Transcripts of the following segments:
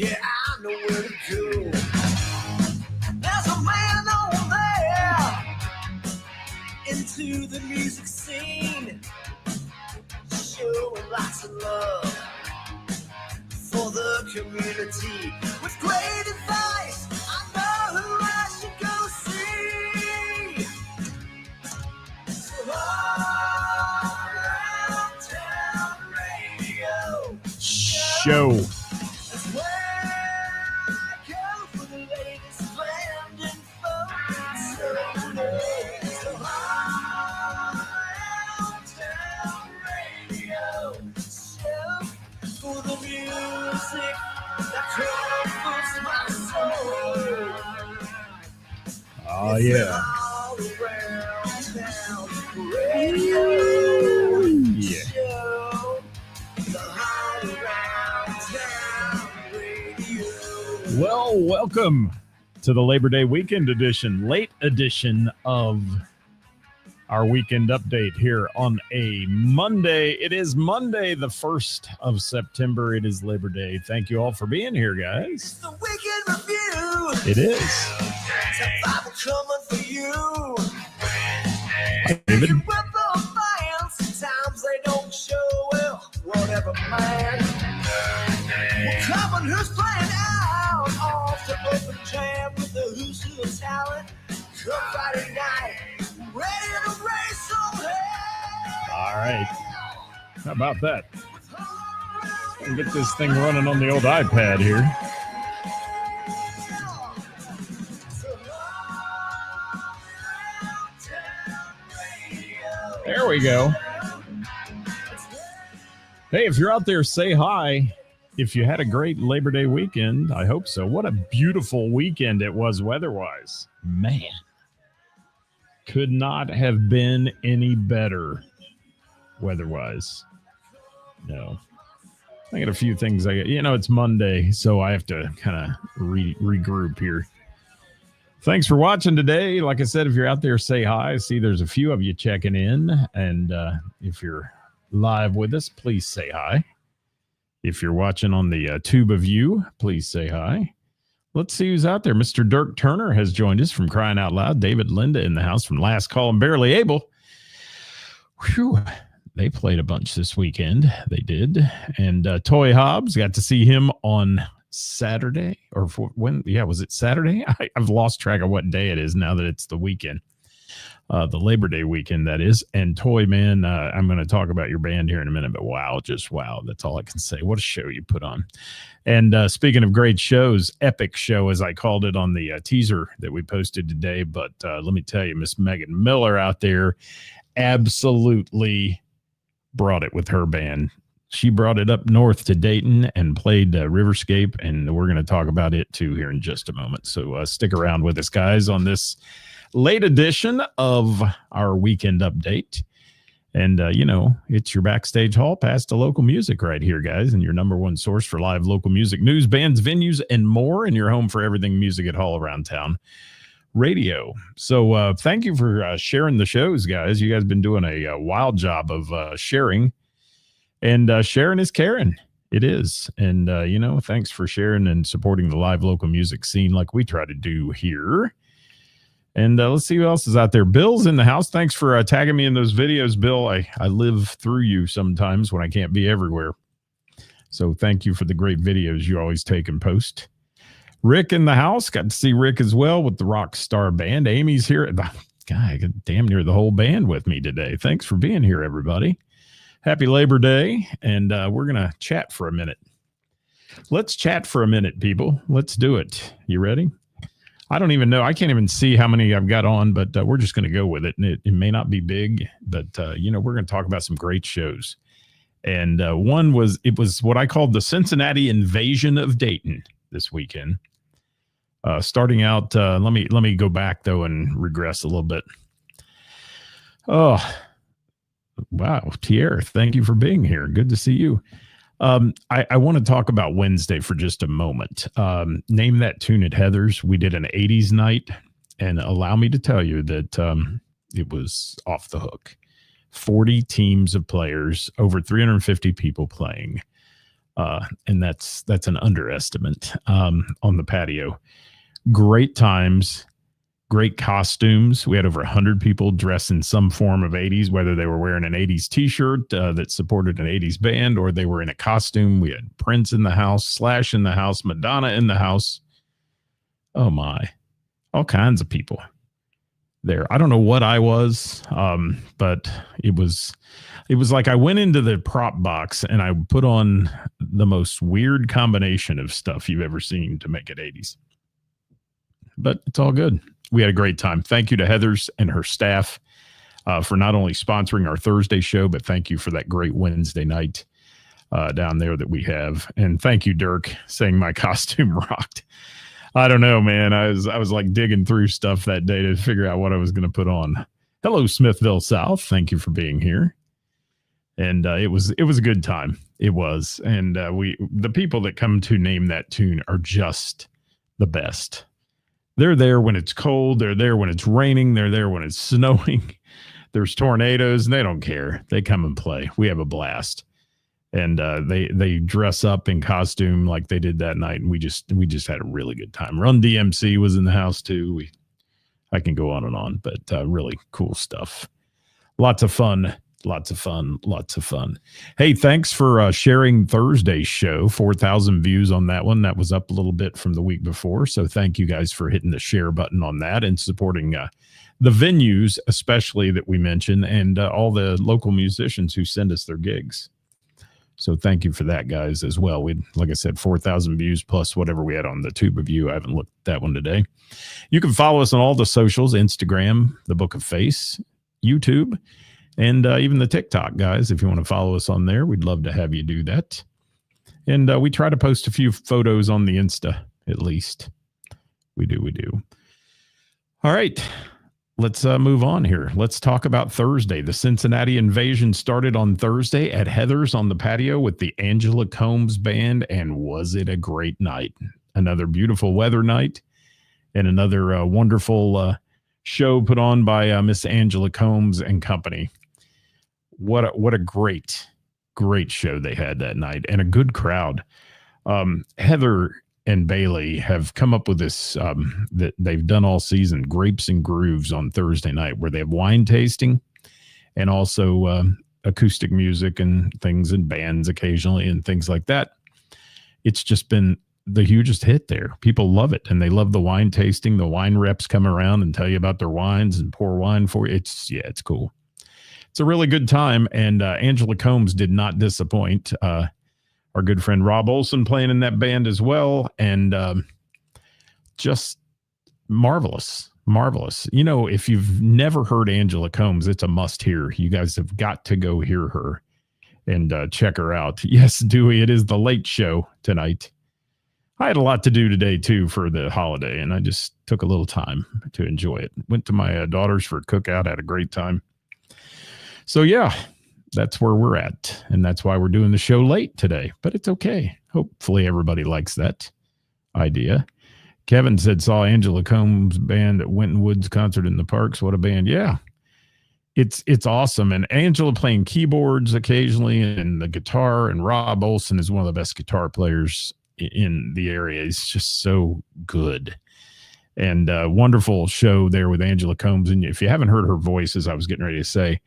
Yeah, I know where to go. There's a man over there into the music scene, showing lots of love for the community with great advice. I know who I should go see. So all around town radio Show. is where I go for the latest band info. So all around town radio show for the music that comforts my soul. Oh, yeah. All around town radio Yeah. show. The all around town radio. Well, welcome to the Labor Day weekend edition, late edition of our weekend update here on a Monday. It is Monday, the 1st of September. It is Labor Day. Thank you all for being here, guys. It's the weekend review. It is. It's a Bible coming for you. David. You with the fans, sometimes they don't show well. Whatever, man. We're coming, who's playing out off the open jam with the who's who of talent. Come Friday night, ready to race on hell. All right. How about that? Let's get this thing running on the old iPad here. There we go. Hey, if you're out there, say hi. If you had a great Labor Day weekend, I hope so. What a beautiful weekend it was weather-wise. Man. Could not have been any better weather-wise. No. I got a few things. It's Monday, so I have to kind of regroup here. Thanks for watching today. Like I said, if you're out there, say hi. I see there's a few of you checking in. And if you're live with us, please say hi. If you're watching on the tube of you, please say hi. Let's see who's out there. Mr. Dirk Turner has joined us from Crying Out Loud. David Linda in the house from Last Call and Barely Able. Whew. They played a bunch this weekend. They did. And Toy Hobbs, got to see him on Saturday. Or when? Yeah, was it Saturday? I've lost track of what day it is now that it's the weekend. The Labor Day weekend, that is. And Toy, man, I'm going to talk about your band here in a minute, but wow, just wow. That's all I can say. What a show you put on. And speaking of great shows, epic show, as I called it on the teaser that we posted today. But let me tell you, Miss Megan Miller out there absolutely brought it with her band. She brought it up north to Dayton and played Riverscape, and we're going to talk about it too here in just a moment. So stick around with us, guys, on this late edition of our weekend update. And, it's your Backstage Hall Pass to local music right here, guys, and your number one source for live local music news, bands, venues, and more, and your home for everything music at All Around Town Radio. So thank you for sharing the shows, guys. You guys have been doing a wild job of sharing, and sharing is caring. It is. And, thanks for sharing and supporting the live local music scene like we try to do here. And let's see who else is out there. Bill's in the house. Thanks for tagging me in those videos, Bill. I live through you sometimes when I can't be everywhere. So thank you for the great videos you always take and post. Rick in the house. Got to see Rick as well with the Rock Star Band. Amy's here. God, I got damn near the whole band with me today. Thanks for being here, everybody. Happy Labor Day. And we're going to chat for a minute. Let's chat for a minute, people. Let's do it. You ready? I don't even know. I can't even see how many I've got on, but we're just going to go with it. And it may not be big, but, we're going to talk about some great shows. And one was what I called the Cincinnati Invasion of Dayton this weekend. Starting out, let me go back, though, and regress a little bit. Oh, wow. Tierre, thank you for being here. Good to see you. I want to talk about Wednesday for just a moment. Name That Tune at Heather's. We did an 80s night, and allow me to tell you that it was off the hook. 40 teams of players, over 350 people playing. And that's an underestimate on the patio. Great times, great costumes. We had over 100 people dressed in some form of 80s, whether they were wearing an 80s t-shirt that supported an 80s band or they were in a costume. We had Prince in the house, Slash in the house, Madonna in the house. Oh my, all kinds of people there. I don't know what I was, but it was like I went into the prop box and I put on the most weird combination of stuff you've ever seen to make it 80s. But it's all good. We had a great time. Thank you to Heather's and her staff for not only sponsoring our Thursday show, but thank you for that great Wednesday night down there that we have. And thank you, Dirk, saying my costume rocked. I don't know, man. I was like digging through stuff that day to figure out what I was going to put on. Hello, Smithville South. Thank you for being here. And it was a good time. It was. And the people that come to name that tune are just the best. They're there when it's cold. They're there when it's raining. They're there when it's snowing. There's tornadoes, and they don't care. They come and play. We have a blast. And they dress up in costume like they did that night, and we just had a really good time. Run DMC was in the house too. I can go on and on, but really cool stuff. Lots of fun. Hey, thanks for sharing Thursday's show. 4,000 views on that one. That was up a little bit from the week before. So thank you guys for hitting the share button on that and supporting the venues, especially that we mentioned, and all the local musicians who send us their gigs. So thank you for that, guys, as well. We, like I said, 4,000 views plus whatever we had on the Tube of View. I haven't looked at that one today. You can follow us on all the socials, Instagram, the Book of Face, YouTube, and even the TikTok, guys. If you want to follow us on there, we'd love to have you do that. And we try to post a few photos on the Insta, at least. We do. All right. Let's move on here. Let's talk about Thursday. The Cincinnati Invasion started on Thursday at Heather's on the patio with the Angela Combs Band, and was it a great night? Another beautiful weather night and another wonderful show put on by Miss Angela Combs and company. What a great show they had that night, and a good crowd. Heather and Bailey have come up with this that they've done all season, Grapes and Grooves, on Thursday night, where they have wine tasting and also acoustic music and things, and bands occasionally and things like that. It's just been the hugest hit there. People love it, and they love the wine tasting. The wine reps come around and tell you about their wines and pour wine for you. It's cool. It's a really good time, and Angela Combs did not disappoint. Our good friend Rob Olson playing in that band as well, and just marvelous. You know, if you've never heard Angela Combs, it's a must-hear. You guys have got to go hear her and check her out. Yes, Dewey, it is the late show tonight. I had a lot to do today, too, for the holiday, and I just took a little time to enjoy it. Went to my daughter's for a cookout, had a great time. So, yeah, that's where we're at, and that's why we're doing the show late today, but it's okay. Hopefully everybody likes that idea. Kevin said, saw Angela Combs' band at Winton Woods concert in the Parks. What a band. Yeah, it's awesome. And Angela playing keyboards occasionally and the guitar, and Rob Olson is one of the best guitar players in the area. He's just so good. And wonderful show there with Angela Combs. And if you haven't heard her voice, as I was getting ready to say,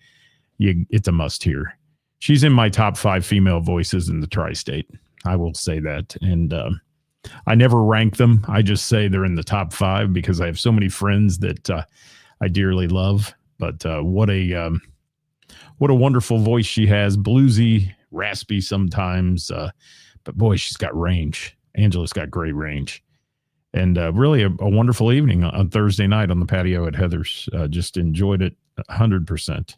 it's a must hear. She's in my top 5 female voices in the tri-state. I will say that. And I never rank them. I just say they're in the top 5 because I have so many friends that I dearly love. But what a wonderful voice she has. Bluesy, raspy sometimes. But boy, she's got range. Angela's got great range. And really a wonderful evening on Thursday night on the patio at Heather's. Just enjoyed it 100%.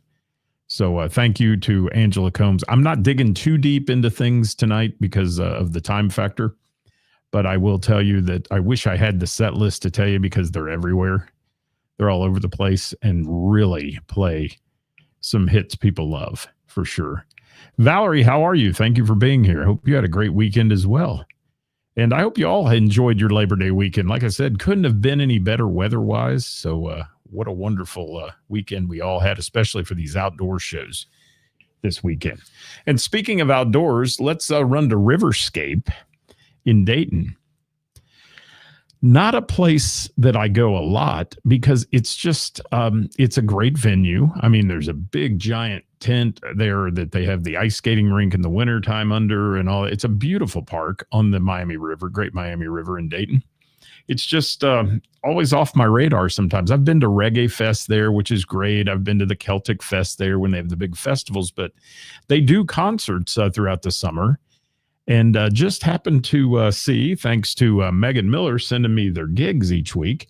So thank you to Angela Combs. I'm not digging too deep into things tonight because of the time factor, but I will tell you that I wish I had the set list to tell you because they're everywhere. They're all over the place and really play some hits people love for sure. Valerie, how are you? Thank you for being here. I hope you had a great weekend as well. And I hope you all enjoyed your Labor Day weekend. Like I said, couldn't have been any better weather-wise. So what a wonderful weekend we all had, especially for these outdoor shows. this weekend. And speaking of outdoors, let's run to Riverscape in Dayton. Not a place that I go a lot because it's just, it's a great venue. I mean, there's a big giant tent there that they have the ice skating rink in the wintertime under and all. It's a beautiful park on the Miami River, Great Miami River in Dayton. It's just always off my radar sometimes. I've been to Reggae Fest there, which is great. I've been to the Celtic Fest there when they have the big festivals, but they do concerts throughout the summer. And just happened to see, thanks to Megan Miller sending me their gigs each week,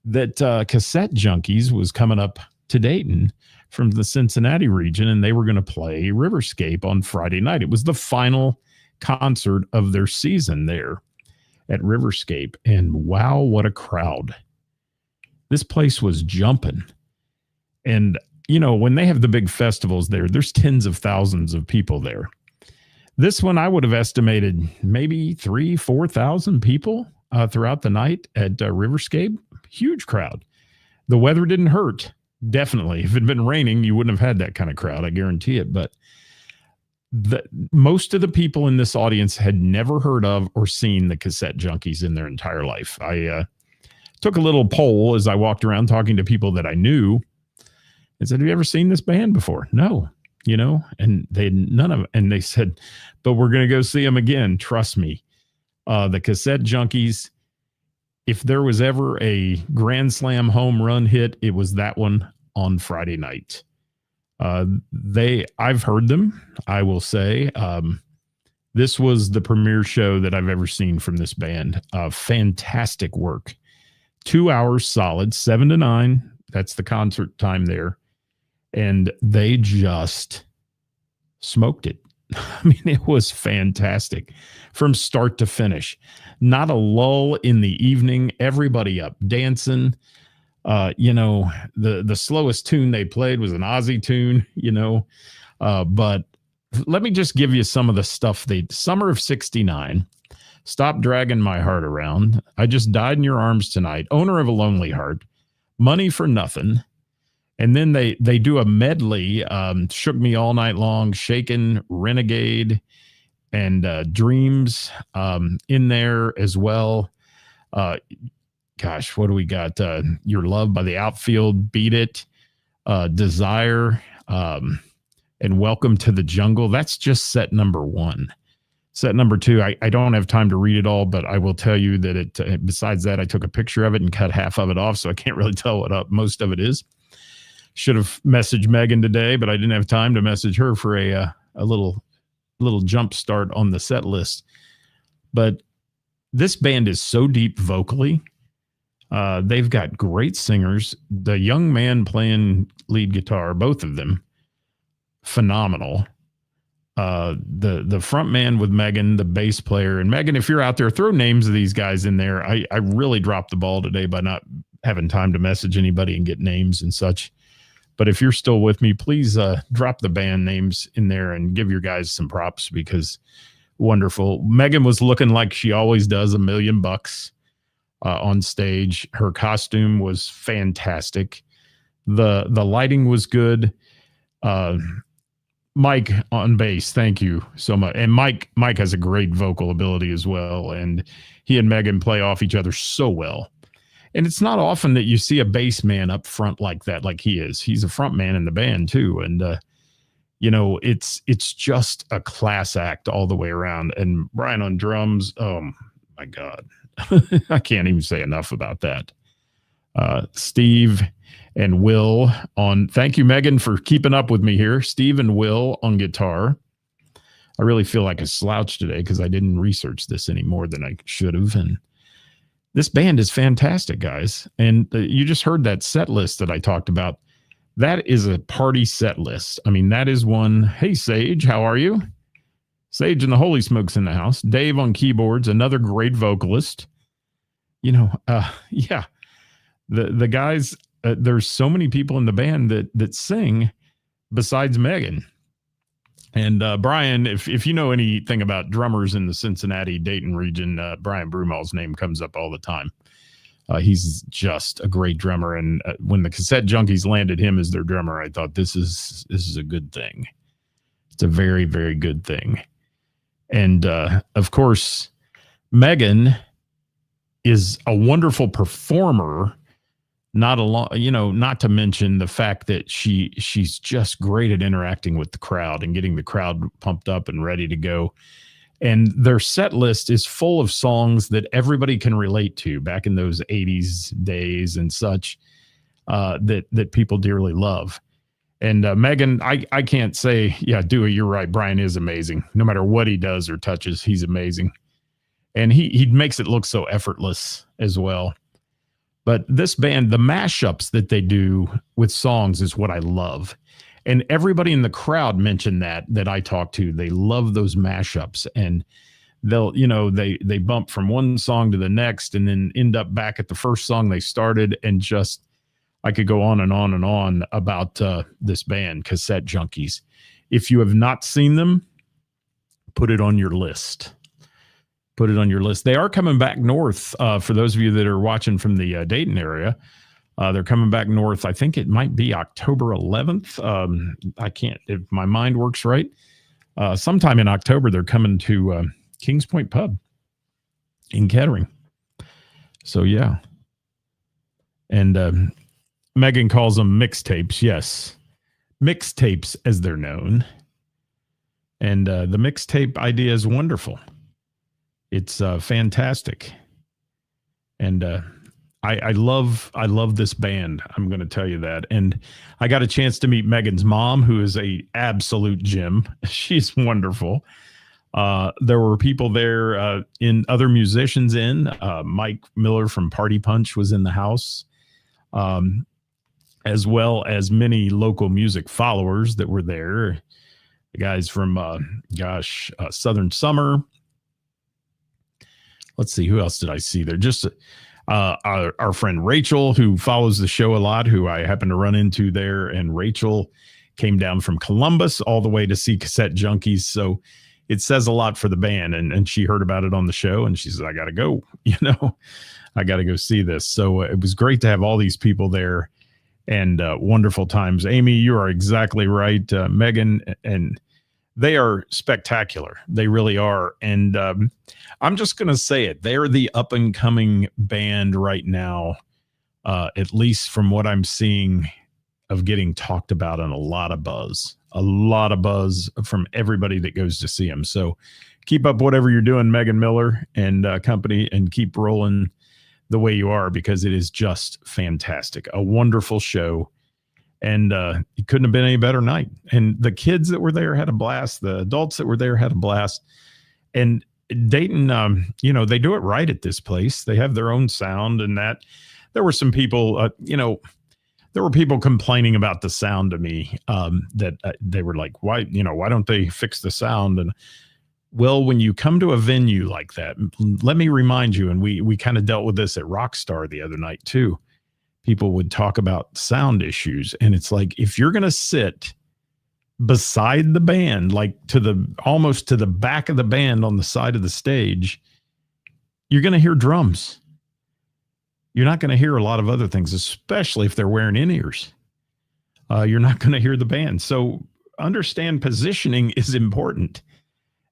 that Cassette Junkies was coming up to Dayton from the Cincinnati region, and they were going to play Riverscape on Friday night. It was the final concert of their season there at Riverscape, and wow, what a crowd. This place was jumping. And, you know, when they have the big festivals there, there's tens of thousands of people there. This one, I would have estimated maybe 3,000-4,000 people throughout the night at Riverscape. Huge crowd. The weather didn't hurt, definitely. If it had been raining, you wouldn't have had that kind of crowd, I guarantee it. But most of the people in this audience had never heard of or seen the Cassette Junkies in their entire life. I took a little poll as I walked around talking to people that I knew and said, have you ever seen this band before? No. You know, and they none of, and they said, but we're going to go see them again. Trust me. The Cassette Junkies, if there was ever a grand slam home run hit, it was that one on Friday night. I've heard them. I will say, this was the premiere show that I've ever seen from this band. Fantastic work. 2 hours solid, 7 to 9. That's the concert time there. And they just smoked it. I mean, it was fantastic from start to finish. Not a lull in the evening. Everybody up dancing. You know, the slowest tune they played was an Aussie tune, you know. But let me just give you some of the stuff Summer of 69. Stop Dragging My Heart Around. I Just Died in Your Arms Tonight. Owner of a Lonely Heart. Money for Nothing. And then they do a medley, Shook Me All Night Long, Shaken, Renegade, and Dreams in there as well. Gosh, what do we got? Your Love by the Outfield, Beat It, Desire, and Welcome to the Jungle. That's just set number 1. Set number 2, I don't have time to read it all, but I will tell you that besides that, I took a picture of it and cut half of it off, so I can't really tell what most of it is. Should have messaged Megan today, but I didn't have time to message her for a little jump start on the set list. But this band is so deep vocally. They've got great singers. The young man playing lead guitar, both of them, phenomenal. The front man with Megan, the bass player. And Megan, if you're out there, throw names of these guys in there. I really dropped the ball today by not having time to message anybody and get names and such. But if you're still with me, please drop the band names in there and give your guys some props because wonderful. Megan was looking like she always does, $1 million on stage. Her costume was fantastic. The lighting was good. Mike on bass, thank you so much. And Mike has a great vocal ability as well. And he and Megan play off each other so well. And it's not often that you see a bass man up front like that, like he is. He's a front man in the band too. And, you know, it's just a class act all the way around. And Brian on drums, oh my God. I can't even say enough about that. Steve and Will on, thank you, Megan, for keeping up with me here. Steve and Will on guitar. I really feel like a slouch today because I didn't research this any more than I should have. And this band is fantastic, guys. And you just heard that set list that I talked about. That is a party set list. I mean, that is one. Hey, Sage, how are you? Sage and the Holy Smokes in the house. Dave on keyboards, another great vocalist. You know, yeah. The guys, there's so many people in the band that sing besides Megan. And Brian, if you know anything about drummers in the Cincinnati, Dayton region, Brian Brumall's name comes up all the time. He's just a great drummer. And when the Cassette Junkies landed him as their drummer, I thought this is a good thing. It's a very, very good thing. And of course, Megan is a wonderful performer. Not to mention the fact that she's just great at interacting with the crowd and getting the crowd pumped up and ready to go. And their set list is full of songs that everybody can relate to back in those 80s days and such, that people dearly love. And Megan, I can't say, yeah, Dewey, you're right. Brian is amazing. No matter what he does or touches, he's amazing. And he makes it look so effortless as well. But this band, the mashups that they do with songs is what I love. And everybody in the crowd mentioned that I talked to. They love those mashups. And they'll, they bump from one song to the next and then end up back at the first song they started. And just, I could go on and on and on about this band, Cassette Junkies. If you have not seen them, put it on your list. Put it on your list. They are coming back north. For those of you that are watching from the Dayton area, they're coming back north. I think it might be October 11th. I can't, if my mind works right. Sometime in October, they're coming to Kings Point Pub in Kettering. So, yeah. And Megan calls them mixtapes. Yes. Mixtapes, as they're known. And the mixtape idea is wonderful. It's fantastic. And I love this band. I'm going to tell you that. And I got a chance to meet Megan's mom, who is a absolute gem. She's wonderful. There were people there, in other musicians Mike Miller from Party Punch was in the house, as well as many local music followers that were there. The guys from, Southern Summer. Let's see, who else did I see there? Just our friend Rachel, who follows the show a lot, who I happened to run into there. And Rachel came down from Columbus all the way to see Cassette Junkies. So it says a lot for the band. And she heard about it on the show and she said, I got to go, I got to go see this. So it was great to have all these people there and wonderful times. Amy, you are exactly right. Megan, and they are spectacular. They really are. And I'm just going to say it. They're the up and coming band right now, at least from what I'm seeing of getting talked about, and a lot of buzz from everybody that goes to see them. So keep up whatever you're doing, Megan Miller and company, and keep rolling the way you are, because it is just fantastic. A wonderful show. And it couldn't have been any better night. And the kids that were there had a blast. The adults that were there had a blast. And Dayton, they do it right at this place. They have their own sound, and that there were some people, there were people complaining about the sound to me, that they were like, why don't they fix the sound? And well, when you come to a venue like that, let me remind you, and we kind of dealt with this at Rockstar the other night too. People would talk about sound issues. And it's like, if you're going to sit beside the band, like almost to the back of the band on the side of the stage, you're going to hear drums. You're not going to hear a lot of other things, especially if they're wearing in-ears. You're not going to hear the band. So understand positioning is important.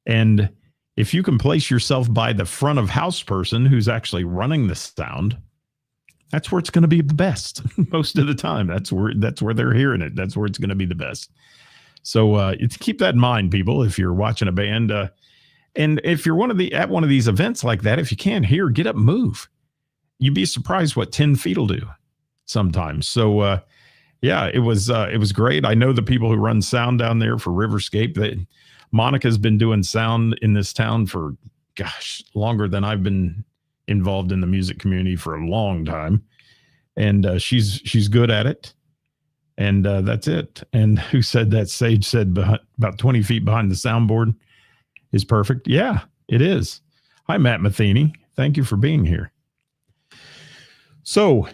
And if you can place yourself by the front of house person who's actually running the sound, that's where it's going to be the best most of the time. That's where they're hearing it. That's where it's going to be the best. So keep that in mind, people, if you're watching a band. And if you're at one of these events like that, if you can't hear, get up, move. You'd be surprised what 10 feet will do sometimes. So, it was great. I know the people who run sound down there for Riverscape. Monica's been doing sound in this town for, longer than I've been involved in the music community for a long time, and she's good at it, and that's it. And who said that? Sage said about 20 feet behind the soundboard is perfect. Yeah, it is. Hi, Matt Matheny. Thank you for being here. So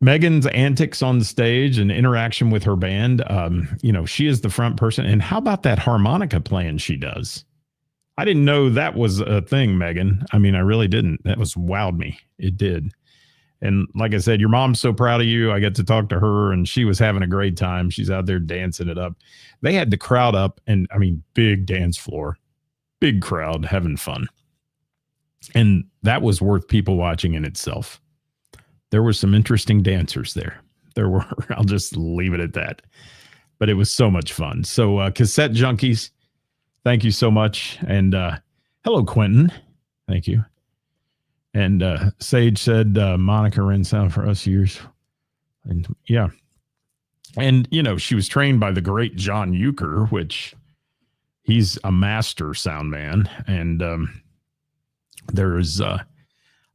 Megan's antics on the stage and interaction with her band, she is the front person. And how about that harmonica playing she does? I didn't know that was a thing, Megan. I mean, I really didn't. That was wowed me. It did. And like I said, your mom's so proud of you. I get to talk to her, and she was having a great time. She's out there dancing it up. They had the crowd up, and I mean, big dance floor, big crowd having fun. And that was worth people watching in itself. There were some interesting dancers there. There were, I'll just leave it at that. But it was so much fun. So, Cassette Junkies, thank you so much. And hello, Quentin. Thank you. And Sage said Monica ran sound for us years. And yeah. And, you know, she was trained by the great John Euchre, which he's a master sound man. And there's a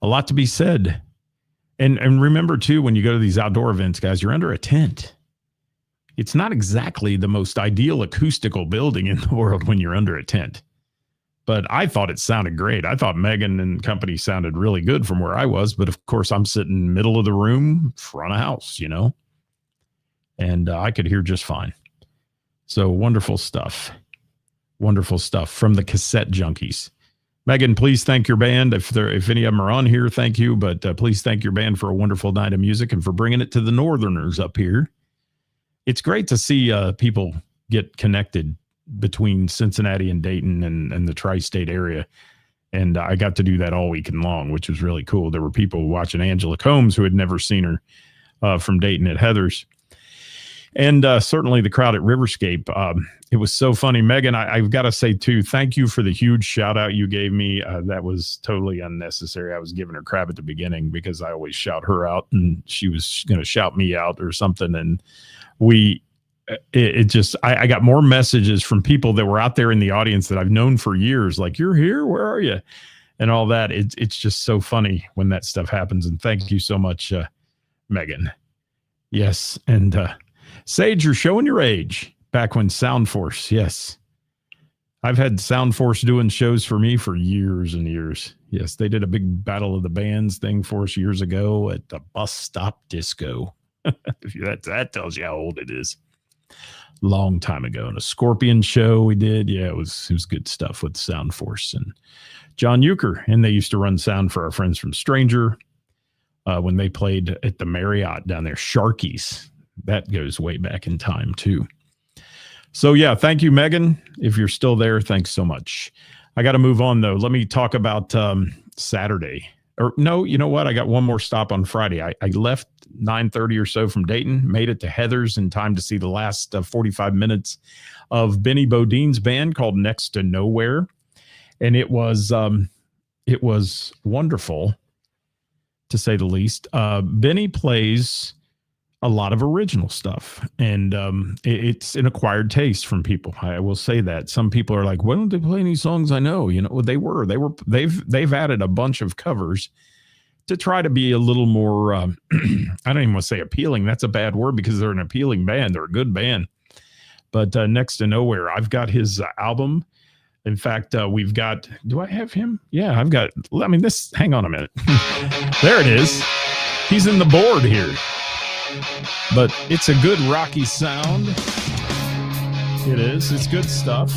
lot to be said. And remember, too, when you go to these outdoor events, guys, you're under a tent. It's not exactly the most ideal acoustical building in the world when you're under a tent. But I thought it sounded great. I thought Megan and company sounded really good from where I was. But, of course, I'm sitting middle of the room, front of house, you know. And I could hear just fine. So wonderful stuff. Wonderful stuff from the Cassette Junkies. Megan, please thank your band. If any of them are on here, thank you. But please thank your band for a wonderful night of music and for bringing it to the Northerners up here. It's great to see people get connected between Cincinnati and Dayton and the tri-state area. And I got to do that all weekend long, which was really cool. There were people watching Angela Combs who had never seen her from Dayton at Heather's. And certainly the crowd at Riverscape. It was so funny. Megan, I've got to say, too, thank you for the huge shout out you gave me. That was totally unnecessary. I was giving her crap at the beginning because I always shout her out and she was going to shout me out or something. And I got more messages from people that were out there in the audience that I've known for years. Like, you're here, where are you? And all that. It's just so funny when that stuff happens. And thank you so much, Megan. Yes. And Sage, you're showing your age. Back when Sound Force, yes. I've had Sound Force doing shows for me for years and years. Yes, they did a big Battle of the Bands thing for us years ago at the Bus Stop Disco. That tells you how old it is. Long time ago. And a Scorpion show we did. Yeah, it was good stuff with Sound Force and John Euchre. And they used to run sound for our friends from Stranger when they played at the Marriott down there, Sharkies. That goes way back in time, too. So, yeah, thank you, Megan. If you're still there, thanks so much. I got to move on, though. Let me talk about Saturday. Or no, you know what? I got one more stop on Friday. I left 9:30 or so from Dayton, made it to Heather's in time to see the last 45 minutes of Benny Bodine's band called Next to Nowhere. And it was wonderful, to say the least. Benny plays a lot of original stuff, and it's an acquired taste from people. I will say that. Some people are like, why don't they play any songs I know? You know, they've added a bunch of covers to try to be a little more, I don't even want to say appealing. That's a bad word because they're an appealing band. They're a good band. But Next to Nowhere, I've got his album. In fact, we've got, do I have him? Yeah, I've got, hang on a minute. There it is. He's in the board here. But it's a good rocky sound. It is. It's good stuff.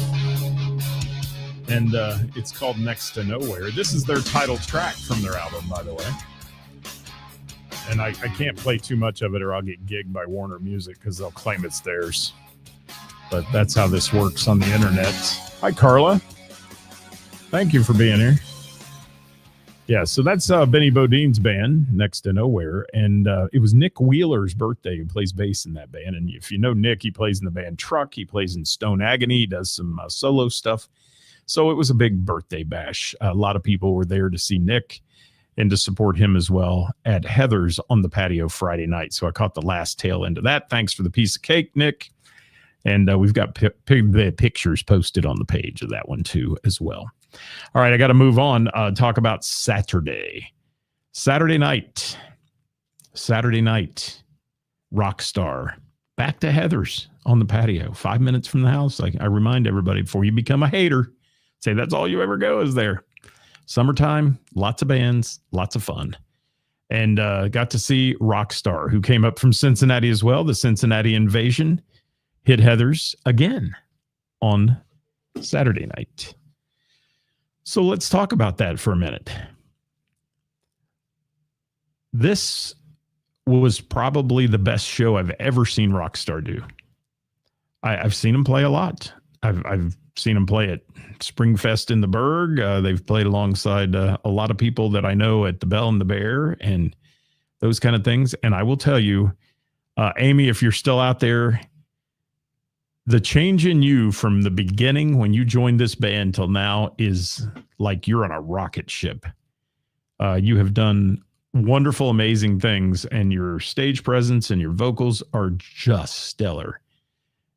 And it's called Next to Nowhere. This is their title track from their album, by the way. And I can't play too much of it or I'll get gigged by Warner Music because they'll claim it's theirs. But that's how this works on the internet. Hi, Carla. Thank you for being here. Yeah, so that's Benny Bodine's band, Next to Nowhere. And it was Nick Wheeler's birthday, who plays bass in that band. And if you know Nick, he plays in the band Truck. He plays in Stone Agony. He does some solo stuff. So it was a big birthday bash. A lot of people were there to see Nick and to support him as well at Heather's on the patio Friday night. So I caught the last tail end of that. Thanks for the piece of cake, Nick. And we've got the pictures posted on the page of that one, too, as well. All right, I got to move on. Talk about Saturday. Saturday night. Rockstar. Back to Heather's on the patio. 5 minutes from the house. I remind everybody before you become a hater, say that's all you ever go is there. Summertime, lots of bands, lots of fun. And got to see Rockstar, who came up from Cincinnati as well. The Cincinnati Invasion hit Heather's again on Saturday night. So let's talk about that for a minute. This was probably the best show I've ever seen Rockstar do. I've seen them play a lot. I've seen them play at Springfest in the Berg. They've played alongside a lot of people that I know at the Bell and the Bear and those kind of things. And I will tell you, Amy, if you're still out there, the change in you from the beginning when you joined this band till now is like you're on a rocket ship. You have done wonderful, amazing things, and your stage presence and your vocals are just stellar.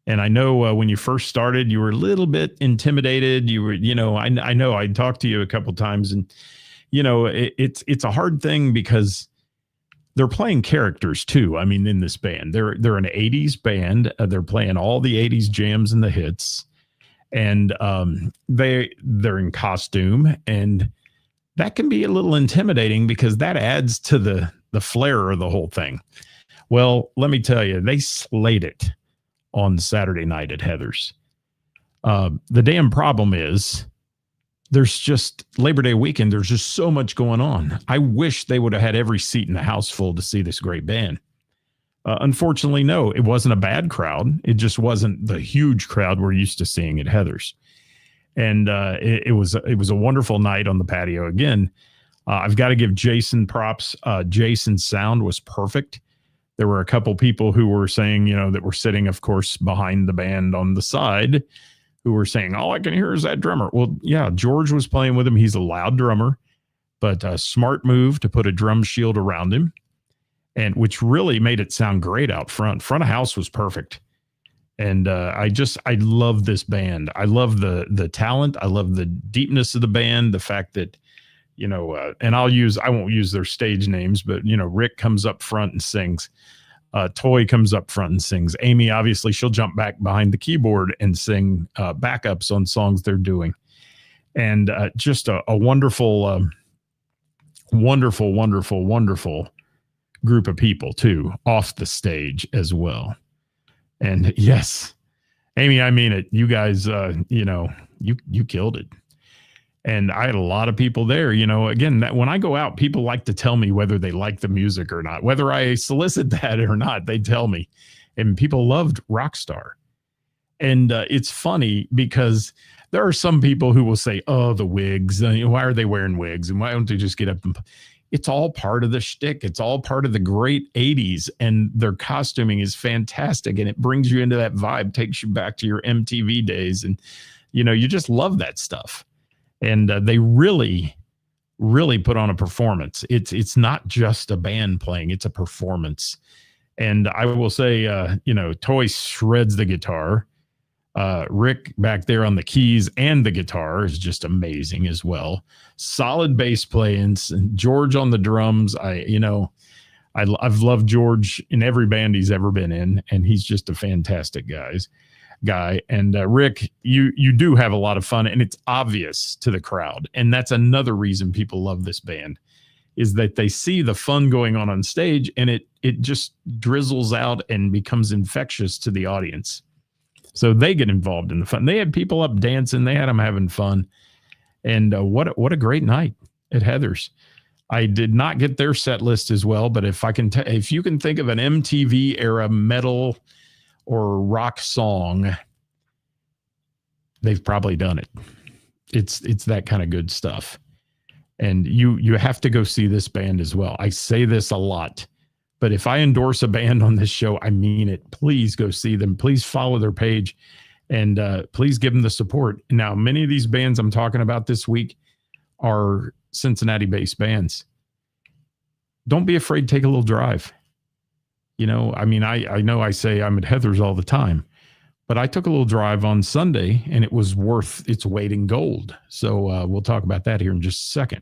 And I know when you first started, you were a little bit intimidated. You were, I know I talked to you a couple times, and it's a hard thing because they're playing characters too. I mean, in this band, they're an '80s band. They're playing all the '80s jams and the hits, and they're in costume, and that can be a little intimidating because that adds to the flair of the whole thing. Well, let me tell you, they slayed it on Saturday night at Heather's. The damn problem is there's just Labor Day weekend. There's just so much going on. I wish they would have had every seat in the house full to see this great band. Unfortunately, no, it wasn't a bad crowd. It just wasn't the huge crowd we're used to seeing at Heather's. And it was a wonderful night on the patio. Again, I've got to give Jason props. Jason's sound was perfect. There were a couple people who were saying, that were sitting, of course, behind the band on the side, who were saying, all I can hear is that drummer. Well, yeah, George was playing with him. He's a loud drummer, but a smart move to put a drum shield around him, and which really made it sound great out front. Front of house was perfect. And I love this band. I love the talent. I love the deepness of the band. The fact that, and I won't use their stage names, but, Rick comes up front and sings. Toy comes up front and sings. Amy, obviously, she'll jump back behind the keyboard and sing backups on songs they're doing. And just a wonderful, wonderful, wonderful, wonderful group of people, too, off the stage as well. And yes, Amy, I mean it. You guys, you killed it. And I had a lot of people there, again, that when I go out, people like to tell me whether they like the music or not, whether I solicit that or not, they tell me. And people loved Rockstar. And it's funny because there are some people who will say, oh, the wigs, why are they wearing wigs? And why don't they just get up and it's all part of the shtick. It's all part of the great 80s, and their costuming is fantastic. And it brings you into that vibe, takes you back to your MTV days. And, you just love that stuff. And they really, really put on a performance. It's not just a band playing, it's a performance. And I will say, Toy shreds the guitar. Rick back there on the keys and the guitar is just amazing as well. Solid bass play, and George on the drums. I've loved George in every band he's ever been in, and he's just a fantastic guy. And Rick, you do have a lot of fun, and it's obvious to the crowd. And that's another reason people love this band, is that they see the fun going on stage, and it just drizzles out and becomes infectious to the audience. So they get involved in the fun. They had people up dancing. They had them having fun. And what a great night at Heather's. I did not get their set list as well, but if you can think of an MTV era metal or rock song, they've probably done it. It's that kind of good stuff. And you have to go see this band as well. I say this a lot, but if I endorse a band on this show, I mean it. Please go see them. Please follow their page, and please give them the support. Now, many of these bands I'm talking about this week are Cincinnati-based bands. Don't be afraid to take a little drive. I know I say I'm at Heather's all the time, but I took a little drive on Sunday, and it was worth its weight in gold. So we'll talk about that here in just a second.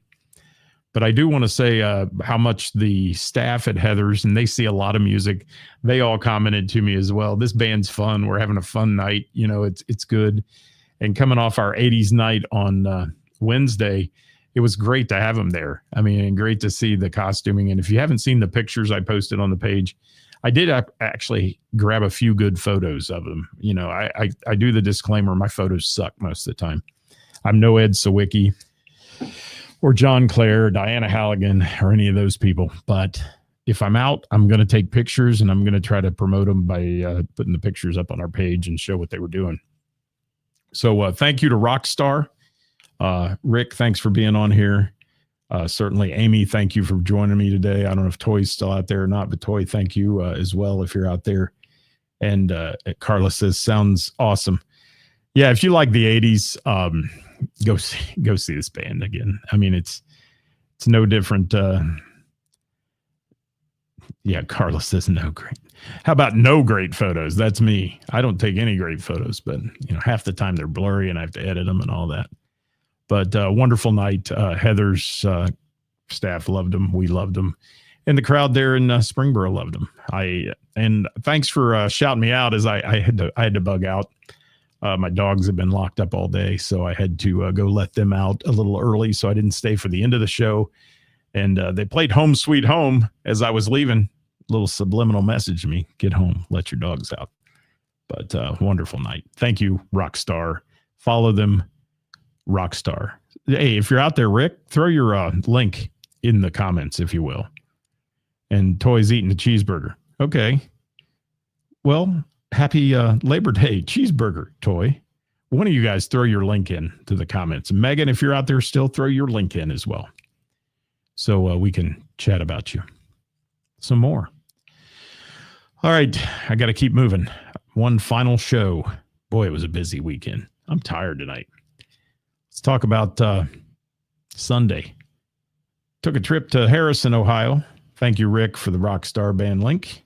But I do want to say how much the staff at Heather's, and they see a lot of music, they all commented to me as well. This band's fun. We're having a fun night. It's good. And coming off our 80s night on Wednesday, it was great to have them there. I mean, and great to see the costuming. And if you haven't seen the pictures I posted on the page, I did actually grab a few good photos of them. I do the disclaimer, my photos suck most of the time. I'm no Ed Sawicki. or John Clare, Diana Halligan, or any of those people. But if I'm out, I'm going to take pictures, and I'm going to try to promote them by putting the pictures up on our page and show what they were doing. So thank you to Rockstar. Rick, thanks for being on here. Certainly, Amy, thank you for joining me today. I don't know if Toy's still out there or not, but Toy, thank you as well if you're out there. And Carla says, sounds awesome. Yeah, if you like the 80s, go see this band again. I mean, it's no different. Yeah, Carla says no great. How about no great photos? That's me. I don't take any great photos, but half the time they're blurry and I have to edit them and all that. But wonderful night. Heather's staff loved them. We loved them. And the crowd there in Springboro loved them. And thanks for shouting me out as I had to bug out. My dogs have been locked up all day, so I had to go let them out a little early, so I didn't stay for the end of the show. And they played Home Sweet Home as I was leaving. Little subliminal message to me, get home, let your dogs out. But wonderful night. Thank you, Rockstar. Follow them, Rockstar. Hey, if you're out there, Rick, throw your link in the comments, if you will. And Toy's eating a cheeseburger. Okay. Well, happy Labor Day cheeseburger, Toy. One of you guys throw your link in to the comments. And Megan, if you're out there still, throw your link in as well. So we can chat about you some more. All right. I got to keep moving. One final show. Boy, it was a busy weekend. I'm tired tonight. Let's talk about Sunday. Took a trip to Harrison, Ohio. Thank you, Rick, for the Rockstar Band link.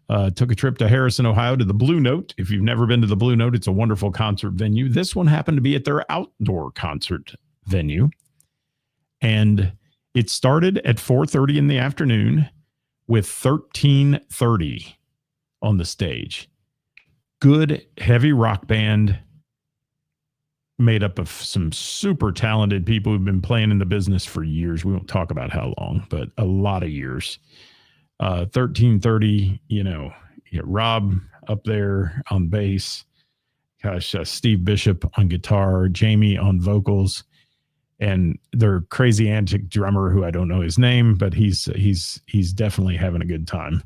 Took a trip to Harrison, Ohio to the Blue Note. If you've never been to the Blue Note, it's a wonderful concert venue. This one happened to be at their outdoor concert venue. And it started at 4:30 in the afternoon with 1330 on the stage. Good heavy rock band made up of some super talented people who've been playing in the business for years. We won't talk about how long, but a lot of years. 1330, Rob up there on bass. Gosh, Steve Bishop on guitar, Jamie on vocals, and their crazy antic drummer who I don't know his name, but he's definitely having a good time,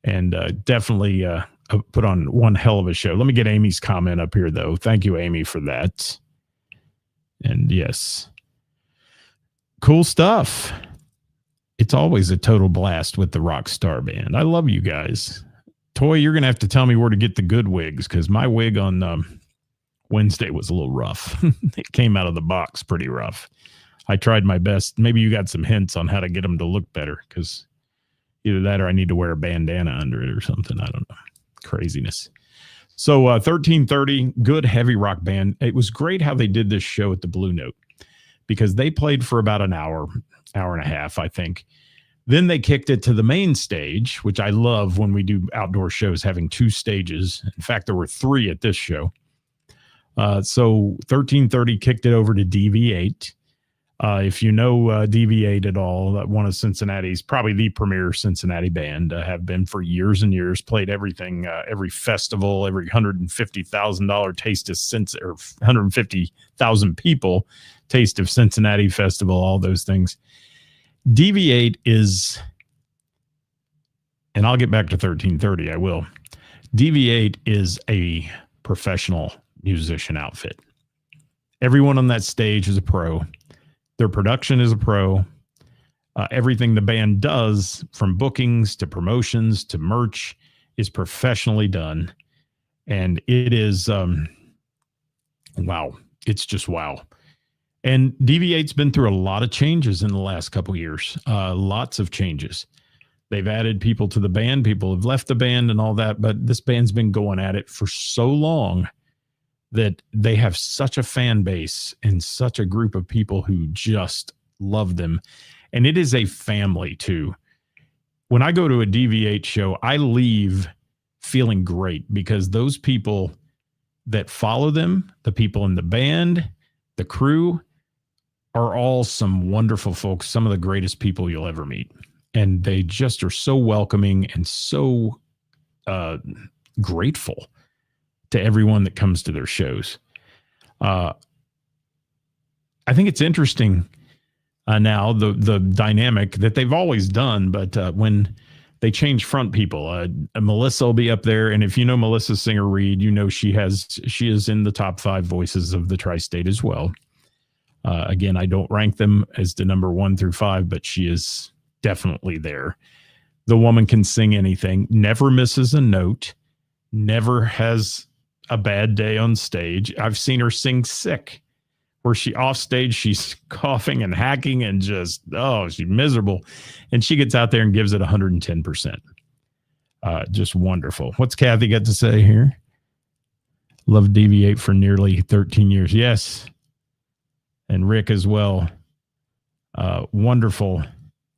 and definitely put on one hell of a show. Let me get Amy's comment up here, though. Thank you, Amy, for that. And yes, cool stuff. It's always a total blast with the Rockstar Band. I love you guys. Toy, you're going to have to tell me where to get the good wigs, because my wig on Wednesday was a little rough. It came out of the box pretty rough. I tried my best. Maybe you got some hints on how to get them to look better, because either that or I need to wear a bandana under it or something. I don't know. Craziness. So 1330, good heavy rock band. It was great how they did this show at the Blue Note, because they played for about an hour and a half, I think. Then they kicked it to the main stage, which I love when we do outdoor shows, having two stages. In fact, there were three at this show. So 1330 kicked it over to DV8. If you know DV8 at all, one of Cincinnati's, probably the premier Cincinnati band, have been for years and years, played everything, every festival, every $150,000 taste of or 150,000 people taste of Cincinnati festival, all those things. DV8 is, and I'll get back to 1330, I will. DV8 is a professional musician outfit. Everyone on that stage is a pro. Their production is a pro. Everything the band does, from bookings to promotions to merch, is professionally done. And it is, wow. It's just wow. And DV8's been through a lot of changes in the last couple of years. Lots of changes. They've added people to the band. People have left the band and all that. But this band's been going at it for so long that they have such a fan base and such a group of people who just love them. And it is a family, too. When I go to a DV8 show, I leave feeling great, because those people that follow them, the people in the band, the crew, are all some wonderful folks, some of the greatest people you'll ever meet. And they just are so welcoming and so grateful to everyone that comes to their shows. I think it's interesting. now, the dynamic that they've always done, but when they change front people, Melissa will be up there, and if you know Melissa Singer Reed, you know she is in the top 5 voices of the Tri-State as well. Again, I don't rank them as the number 1 through 5, but she is definitely there. The woman can sing anything, never misses a note, never has a bad day on stage. I've seen her sing sick, where she off stage, she's coughing and hacking and just, she's miserable. And she gets out there and gives it 110%. Just wonderful. What's Kathy got to say here? Love Deviate for nearly 13 years. Yes. And Rick as well. Wonderful,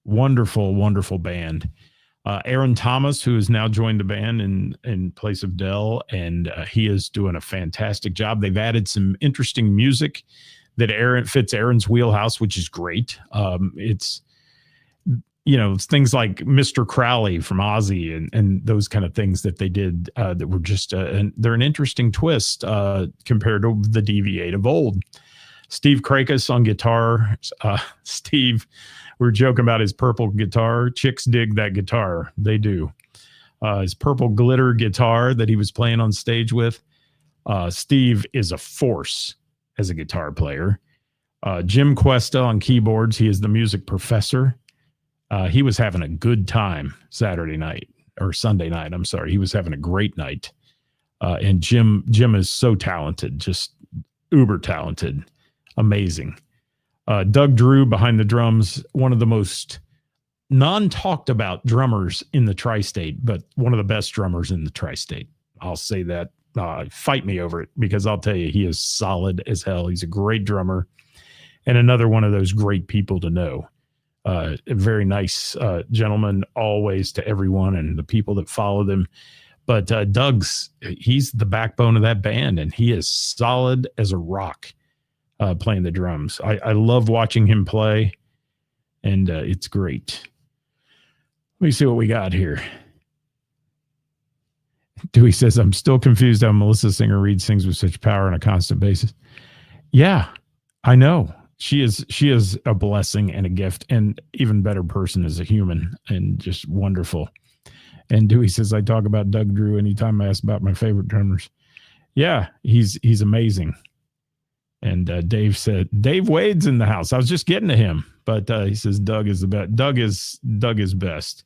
wonderful, wonderful band. Aaron Thomas, who has now joined the band in place of Dell, and he is doing a fantastic job. They've added some interesting music that fits Aaron's wheelhouse, which is great. It's things like Mr. Crowley from Ozzy and those kind of things that they did that were just they're an interesting twist compared to the Deviate of old. Steve Krakus on guitar. Steve, we were joking about his purple guitar. Chicks dig that guitar. They do. His purple glitter guitar that he was playing on stage with. Steve is a force as a guitar player. Jim Cuesta on keyboards. He is the music professor. He was having a good time Sunday night. I'm sorry. He was having a great night. And Jim is so talented, just uber talented. Amazing. Doug Drew behind the drums, one of the most non-talked about drummers in the Tri-State, but one of the best drummers in the Tri-State. I'll say that. Fight me over it, because I'll tell you, he is solid as hell. He's a great drummer and another one of those great people to know. A very nice gentleman always to everyone and the people that follow them. But he's the backbone of that band, and he is solid as a rock. Playing the drums. I love watching him play, and it's great. Let me see what we got here. Dewey says, I'm still confused how Melissa Singer Reed sings with such power on a constant basis. Yeah, I know. She is a blessing and a gift, and even better person as a human, and just wonderful. And Dewey says, I talk about Doug Drew anytime I ask about my favorite drummers. Yeah, he's amazing. And Dave said, Dave Wade's in the house. I was just getting to him, but he says Doug is the best. Doug is best.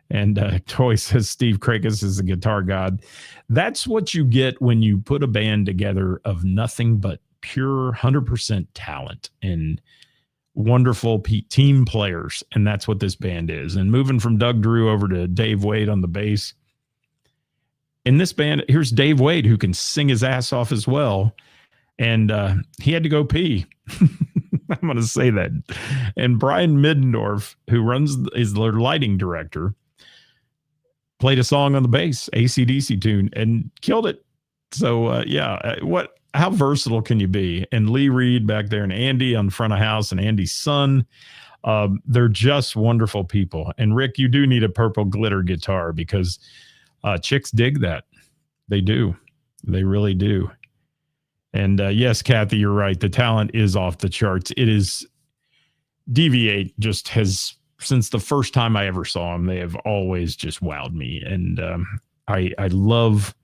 And Toy says Steve Krakus is a guitar god. That's what you get when you put a band together of nothing but pure 100% talent and wonderful team players. And that's what this band is. And moving from Doug Drew over to Dave Wade on the bass. In this band, here's Dave Wade, who can sing his ass off as well. And he had to go pee. I'm going to say that. And Brian Middendorf, who is their lighting director, played a song on the bass, AC/DC tune, and killed it. So, how versatile can you be? And Lee Reed back there, and Andy on front of house, and Andy's son. They're just wonderful people. And Rick, you do need a purple glitter guitar, because chicks dig that. They do. They really do. And yes, Kathy, you're right. The talent is off the charts. It is. Deviate just has, since the first time I ever saw them, they have always just wowed me. And I love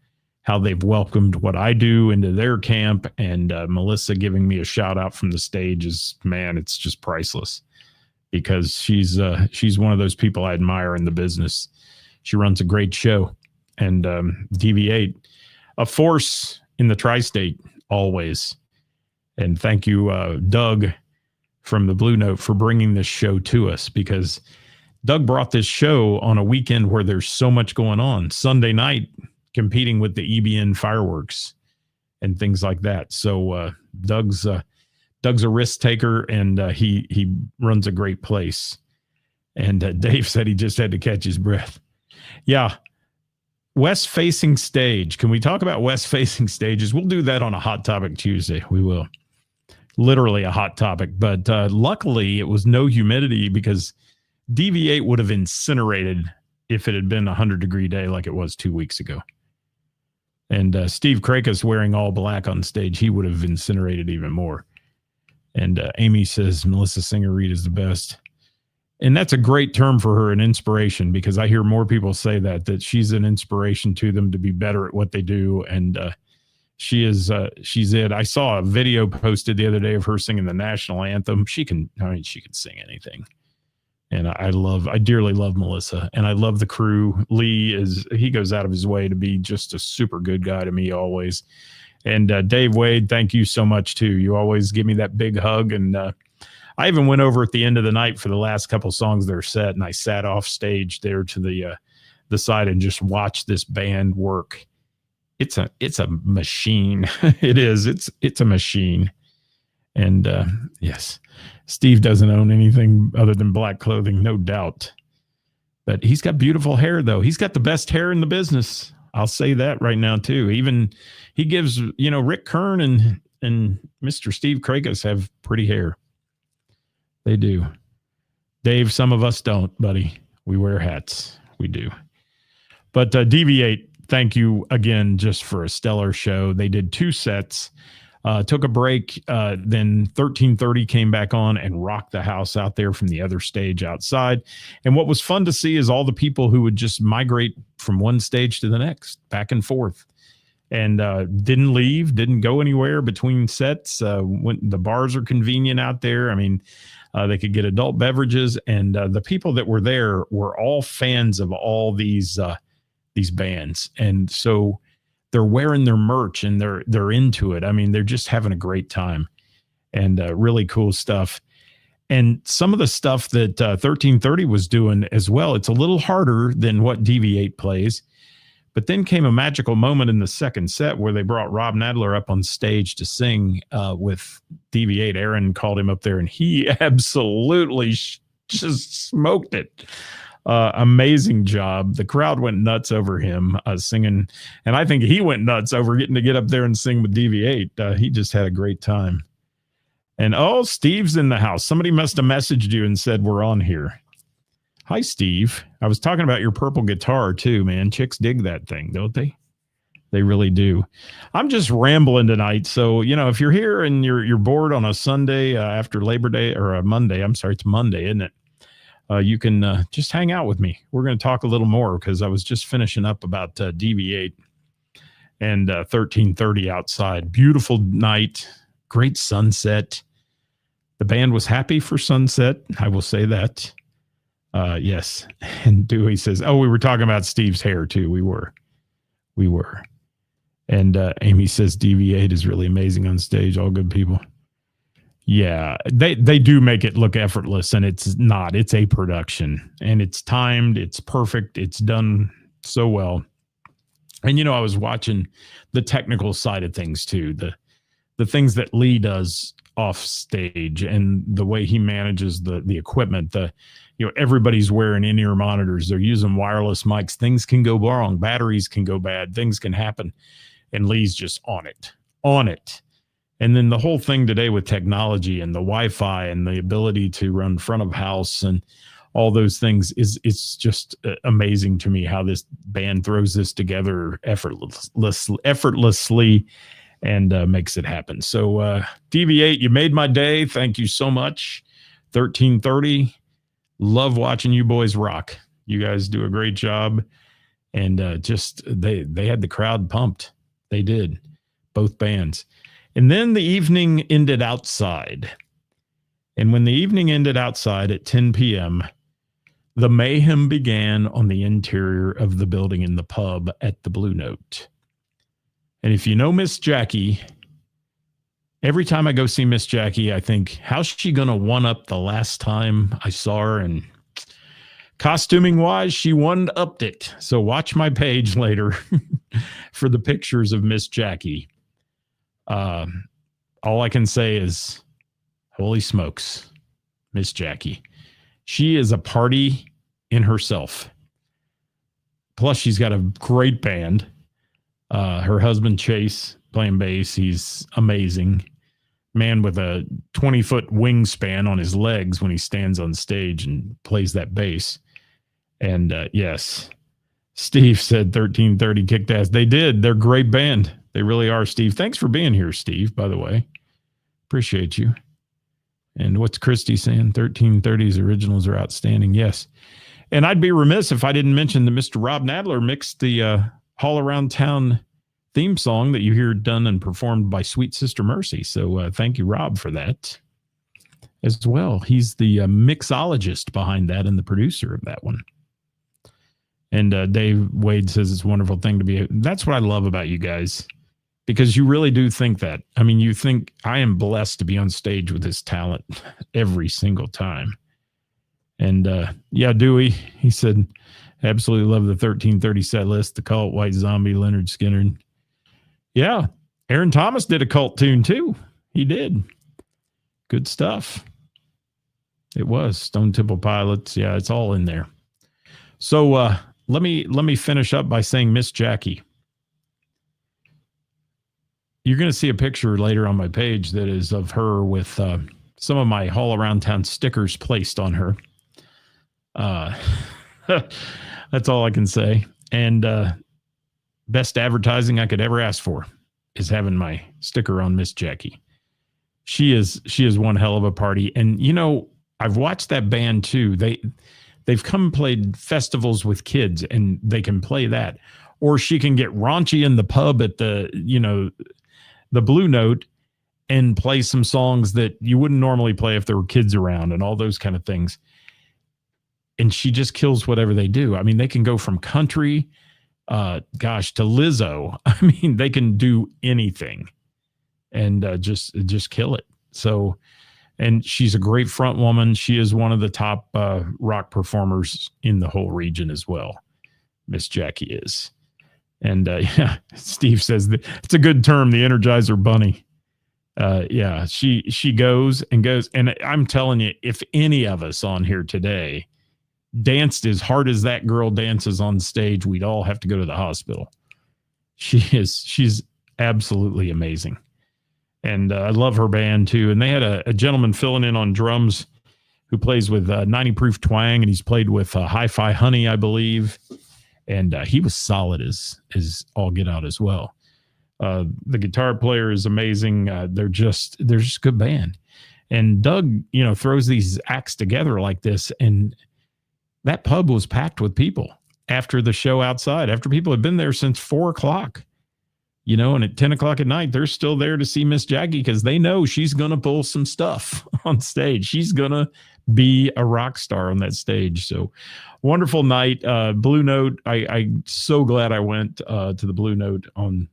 how they've welcomed what I do into their camp. And Melissa giving me a shout out from the stage is, man, it's just priceless, because she's one of those people I admire in the business. She runs a great show. And Deviate, a force in the Tri-State. Always. And thank you, Doug from the Blue Note, for bringing this show to us, because Doug brought this show on a weekend where there's so much going on. Sunday night, competing with the EBN fireworks and things like that. So Doug's a risk taker, and he runs a great place. And Dave said he just had to catch his breath. Yeah. West facing stage. Can we talk about west facing stages? We'll do that on a Hot Topic Tuesday. We will. Literally a hot topic. But luckily, it was no humidity, because Deviate would have incinerated if it had been a 100-degree day like it was 2 weeks ago. And Steve Krakus wearing all black on stage, he would have incinerated even more. And Amy says Melissa Singer Reed is the best. And that's a great term for her, an inspiration, because I hear more people say that she's an inspiration to them to be better at what they do. And she's it. I saw a video posted the other day of her singing the national anthem. She can sing anything. And I dearly love Melissa, and I love the crew. Lee he goes out of his way to be just a super good guy to me always. And Dave Wade, thank you so much too. You always give me that big hug. And I even went over at the end of the night for the last couple songs that are set, and I sat off stage there to the side and just watched this band work. It's a machine. It is. It's a machine. And yes, Steve doesn't own anything other than black clothing, no doubt. But he's got beautiful hair, though. He's got the best hair in the business. I'll say that right now too. Even he gives, Rick Kern and Mr. Steve Krakus have pretty hair. They do. Dave, some of us don't, buddy. We wear hats. We do. But Deviate, thank you again just for a stellar show. They did 2 sets, took a break, then 1330 came back on and rocked the house out there from the other stage outside. And what was fun to see is all the people who would just migrate from one stage to the next, back and forth. And didn't leave, didn't go anywhere between sets. The bars are convenient out there. I mean, they could get adult beverages, and the people that were there were all fans of all these bands, and so they're wearing their merch and they're into it. I mean, they're just having a great time, and really cool stuff. And some of the stuff that 1330 was doing as well, it's a little harder than what Deviate plays. But then came a magical moment in the second set where they brought Rob Nadler up on stage to sing with Deviate. Aaron called him up there, and he absolutely just smoked it. Amazing job. The crowd went nuts over him singing, and I think he went nuts over getting to get up there and sing with Deviate. He just had a great time. And Steve's in the house. Somebody must have messaged you and said we're on here. Hi, Steve. I was talking about your purple guitar too, man. Chicks dig that thing, don't they? They really do. I'm just rambling tonight. So, if you're here and you're bored on a Sunday after Labor Day, or a Monday, I'm sorry, it's Monday, isn't it? You can just hang out with me. We're going to talk a little more because I was just finishing up about Deviate and 1330 outside. Beautiful night, great sunset. The band was happy for sunset. I will say that. Yes. And Dewey says, we were talking about Steve's hair too. We were. And Amy says Deviate is really amazing on stage. All good people. Yeah, they do make it look effortless, and it's not. It's a production, and it's timed. It's perfect. It's done so well. And, I was watching the technical side of things too. The things that Lee does off stage and the way he manages the equipment, everybody's wearing in-ear monitors. They're using wireless mics. Things can go wrong. Batteries can go bad. Things can happen. And Lee's just on it. And then the whole thing today with technology and the Wi-Fi and the ability to run front of house and all those things it's just amazing to me how this band throws this together effortlessly and makes it happen. So Deviate, you made my day. Thank you so much. 1330. Love watching you boys rock. You guys do a great job. And they had the crowd pumped. They did. Both bands. And then the evening ended outside. And when the evening ended outside at 10 p.m., the mayhem began on the interior of the building in the pub at the Blue Note. And if you know Miss Jackie, every time I go see Miss Jackie, I think, how's she going to one-up the last time I saw her? And costuming-wise, she one-upped it. So watch my page later for the pictures of Miss Jackie. All I can say is, holy smokes, Miss Jackie. She is a party in herself. Plus, she's got a great band. Her husband, Chase, playing bass. He's amazing. Man with a 20-foot wingspan on his legs when he stands on stage and plays that bass. And yes, Steve said 1330 kicked ass. They did. They're a great band. They really are, Steve. Thanks for being here, Steve, by the way. Appreciate you. And what's Christy saying? 1330s originals are outstanding. Yes. And I'd be remiss if I didn't mention that Mr. Rob Nadler mixed the All Around Town theme song that you hear done and performed by Sweet Sister Mercy. So thank you, Rob, for that as well. He's the mixologist behind that and the producer of that one. And Dave Wade says it's a wonderful thing to be. That's what I love about you guys, because you really do think that. I mean, you think I am blessed to be on stage with this talent every single time. And yeah, Dewey, he said, absolutely love the 1330 set list, the Cult, White Zombie, Leonard Skinner. Yeah, Aaron Thomas did a Cult tune too. He did. Good stuff. It was Stone Temple Pilots. Yeah, it's all in there. So let me finish up by saying Miss Jackie. You're going to see a picture later on my page that is of her with some of my All Around Town stickers placed on her. That's all I can say. And best advertising I could ever ask for is having my sticker on Miss Jackie. She is one hell of a party. And you know, I've watched that band too. They've come and played festivals with kids, and they can play that. Or she can get raunchy in the pub at the Blue Note and play some songs that you wouldn't normally play if there were kids around and all those kind of things. And she just kills whatever they do. I mean, they can go from country, to Lizzo. I mean, they can do anything and just kill it. So, and she's a great front woman. She is one of the top rock performers in the whole region as well. Miss Jackie is. And yeah, Steve says that it's a good term, the Energizer Bunny. Yeah, she goes. And I'm telling you, if any of us on here today danced as hard as that girl dances on stage, we'd all have to go to the hospital. She's absolutely amazing. And I love her band too. And they had a gentleman filling in on drums who plays with 90 Proof Twang, and he's played with Hi-Fi Honey, I believe. And he was solid as all get out as well. The guitar player is amazing. They're just a good band. And Doug, throws these acts together like this, and that pub was packed with people after the show outside, after people had been there since 4:00, and at 10:00 at night, they're still there to see Miss Jackie because they know she's going to pull some stuff on stage. She's going to be a rock star on that stage. So wonderful night. Blue Note. I'm so glad I went to the Blue Note on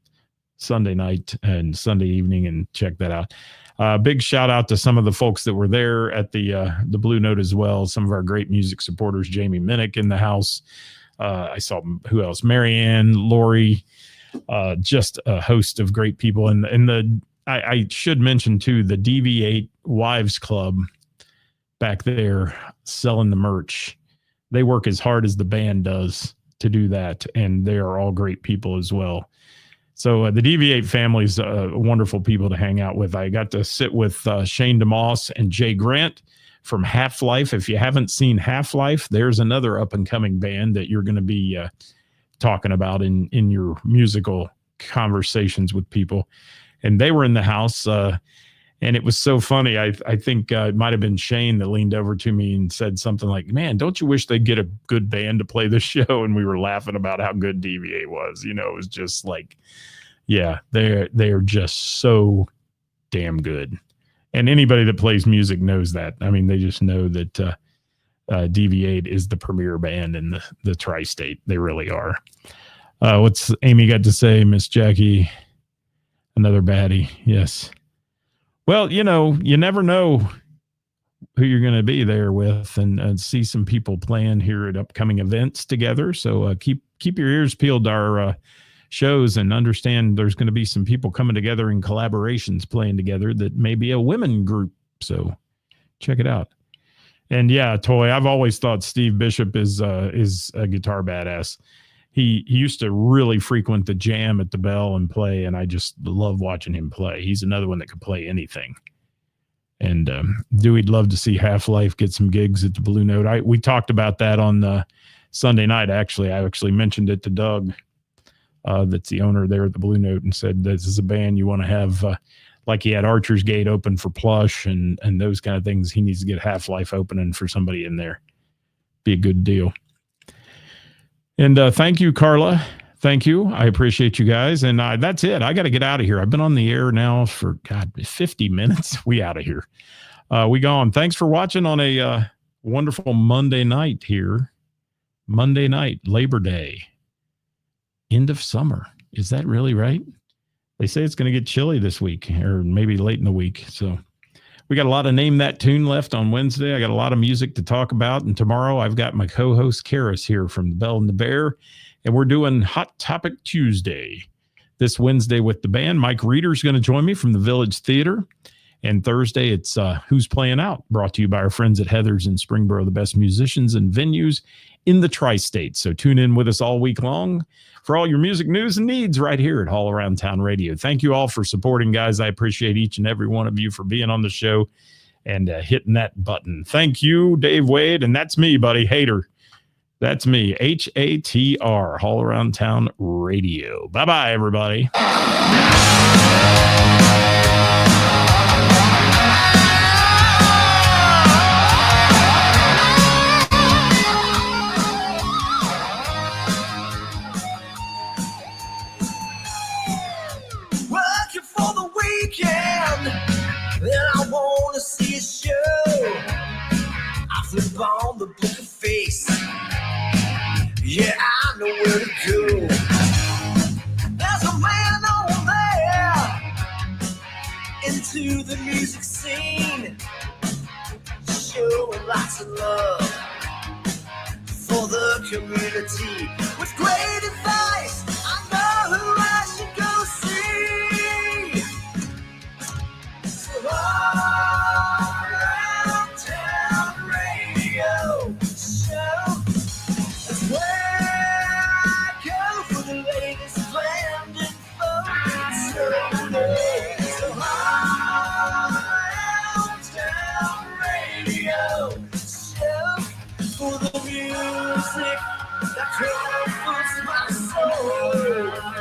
Sunday night and Sunday evening and checked that out. Big shout out to some of the folks that were there at the Blue Note as well. Some of our great music supporters, Jamie Minnick in the house. I saw who else? Marianne, Lori, just a host of great people. And I should mention too, the DV8 Wives Club back there selling the merch. They work as hard as the band does to do that. And they are all great people as well. So the DV8 family is wonderful people to hang out with. I got to sit with Shane DeMoss and Jay Grant from Half-Life. If you haven't seen Half-Life, there's another up-and-coming band that you're going to be talking about in your musical conversations with people. And they were in the house, and it was so funny. I think it might have been Shane that leaned over to me and said something like, man, don't you wish they'd get a good band to play the show? And we were laughing about how good DV8 was. It was just like, yeah, they're just so damn good. And anybody that plays music knows that. I mean, they just know that DV8 is the premier band in the tri-state. They really are. What's Amy got to say, Miss Jackie? Another baddie. Yes. Well, you never know who you're going to be there with, and see some people playing here at upcoming events together. So keep your ears peeled to our shows and understand there's going to be some people coming together in collaborations playing together that may be a women group. So check it out. And yeah, Toy, I've always thought Steve Bishop is a guitar badass. He used to really frequent the Jam at the Bell and play, and I just love watching him play. He's another one that could play anything. And Dewey'd love to see Half-Life get some gigs at the Blue Note. We talked about that on Sunday night, actually. I actually mentioned it to Doug, that's the owner there at the Blue Note, and said, this is a band you want to have like he had Archer's Gate open for Plush and those kind of things. He needs to get Half-Life opening for somebody in there. Be a good deal. And thank you, Carla. Thank you. I appreciate you guys. And that's it. I got to get out of here. I've been on the air now for, 50 minutes. We out of here. We gone. Thanks for watching on a wonderful Monday night here. Monday night, Labor Day. End of summer. Is that really right? They say it's going to get chilly this week or maybe late in the week. So we got a lot of Name That Tune left on Wednesday. I got a lot of music to talk about. And tomorrow I've got my co-host Karis here from The Bell and the Bear. And we're doing Hot Topic Tuesday this Wednesday with the band. Mike Reeder's going to join me from the Village Theater. And Thursday, it's Who's Playing Out, brought to you by our friends at Heather's in Springboro, the best musicians and venues in the tri-state. So tune in with us all week long for all your music news and needs right here at All Around Town Radio. Thank you all for supporting, guys. I appreciate each and every one of you for being on the show and hitting that button. Thank you, Dave Wade. And that's me, buddy. Hater. That's me. HATR, All Around Town Radio. Bye-bye, everybody. I wanna see a show. I flip on the book of face. Yeah, I know where to go. There's a man over there into the music scene, showing lots of love for the community. With great advice, I know who I should go see. All Around Town Radio Show. That's where I go for the latest band info. So All Around Town Radio Show for the music that comforts my soul.